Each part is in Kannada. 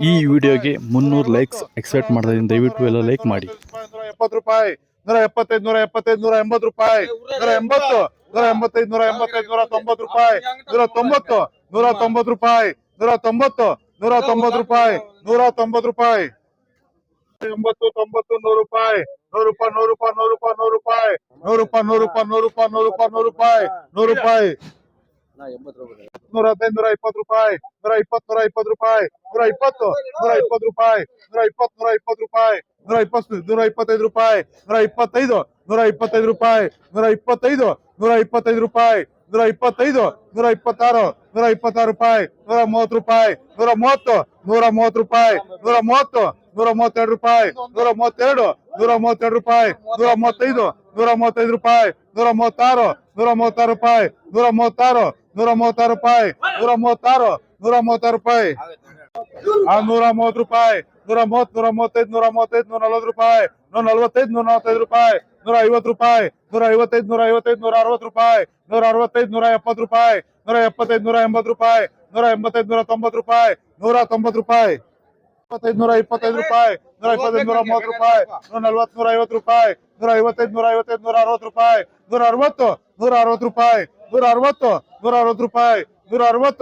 ಈ ವಿಡಿಯೋಗೆ 300 ಲೈಕ್ಸ್ ಎಕ್ಸ್ಪೆಕ್ಟ್ ಮಾಡ್ತೀನಿ. ದಯವಿಟ್ಟು ಎಲ್ಲ ಲೈಕ್ ಮಾಡಿ. 170 ರೂಪಾಯಿ, 175, 175, 180 ರೂಪಾಯಿ, 180, 185, 185, 190 ರೂಪಾಯಿ, 190, 190 ರೂಪಾಯಿ, 190, 190 ರೂಪಾಯಿ, 190 ರೂಪಾಯಿ, 80, 90, 100 ರೂಪಾಯಿ, 100 ರೂಪಾಯಿ, 100 ರೂಪಾಯಿ, 100 ರೂಪಾಯಿ, 100 ರೂಪಾಯಿ, 100 ರೂಪಾಯಿ, 100 ರೂಪಾಯಿ, 100 ರೂಪಾಯಿ, 100 ರೂಪಾಯಿ, 100 ರೂಪಾಯಿ, 100 ರೂಪಾಯಿ, 115, 120 ರೂಪಾಯಿ, 120, 120 ರೂಪಾಯಿ, 120, 120 ರೂಪಾಯಿ, 120, 120 ರೂಪಾಯಿ, 120, 125 ರೂಪಾಯಿ, 125, 125 ರೂಪಾಯಿ, 125, 125 ರೂಪಾಯಿ, 125, 126, 126 ರೂಪಾಯಿ, 130 ರೂಪಾಯಿ, 130, 130 ರೂಪಾಯಿ, 130, 132 ರೂಪಾಯಿ, 132, 132 ರೂಪಾಯಿ, 135, 135 ರೂಪಾಯಿ, 136, 136 ರೂಪಾಯಿ, 136, 136 ರೂಪಾಯಿ, 136, 136 ರೂಪಾಯಿ, 130 ರೂಪಾಯಿ, 130, 135, 135, 140 ರೂಪಾಯಿ, 145, 145 ರೂಪಾಯಿ, 150 ರೂಪಾಯಿ, 155, 155, 160 ರೂಪಾಯಿ, 165, 170 ರೂಪಾಯಿ, 175, 180 ರೂಪಾಯಿ, 185, 190 ರೂಪಾಯಿ, 190 ರೂಪಾಯಿ, 125, 125 ರೂಪಾಯಿ, 125, 130 ರೂಪಾಯಿ, 140, 150 ರೂಪಾಯಿ, 155, 155, 160 ರೂಪಾಯಿ, 160, 160 ರೂಪಾಯಿ, 160, 160 ರೂಪಾಯಿ, 160, 160 ರೂಪಾಯಿ, 105, 110 ರೂಪಾಯಿ, 115,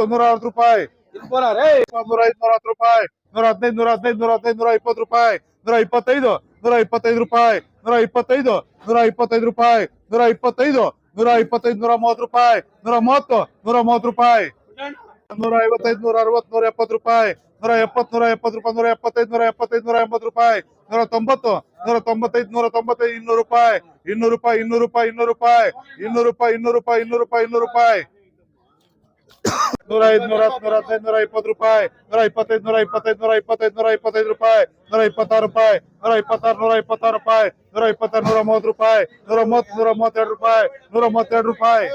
115, 115, 120 ರೂಪಾಯಿ, 125, 125 ರೂಪಾಯಿ, 125, 125 ರೂಪಾಯಿ, 125, 125, 130 ರೂಪಾಯಿ, 130, 130 ರೂಪಾಯಿ, 155, 160, 170 ರೂಪಾಯಿ, 170, 170 ರೂಪಾಯಿ, 175, 175, 180 ರೂಪಾಯಿ, 190, 195, 195, 200 ರೂಪಾಯಿ, 200 ರೂಪಾಯಿ, 200 ರೂಪಾಯಿ, 200 ರೂಪಾಯಿ, 200 ರೂಪಾಯಿ, 200 ರೂಪಾಯಿ, 200 ರೂಪಾಯಿ, 200 ರೂಪಾಯಿ, 105, 110, 115, 120 ರೂಪಾಯಿ, 125, 125, 125, 125 ರೂಪಾಯಿ, 126 ರೂಪಾಯಿ, 126, 126 ರೂಪಾಯಿ, 126, 130 ರೂಪಾಯಿ, 130, 132 ರೂಪಾಯಿ, 132 ರೂಪಾಯಿ,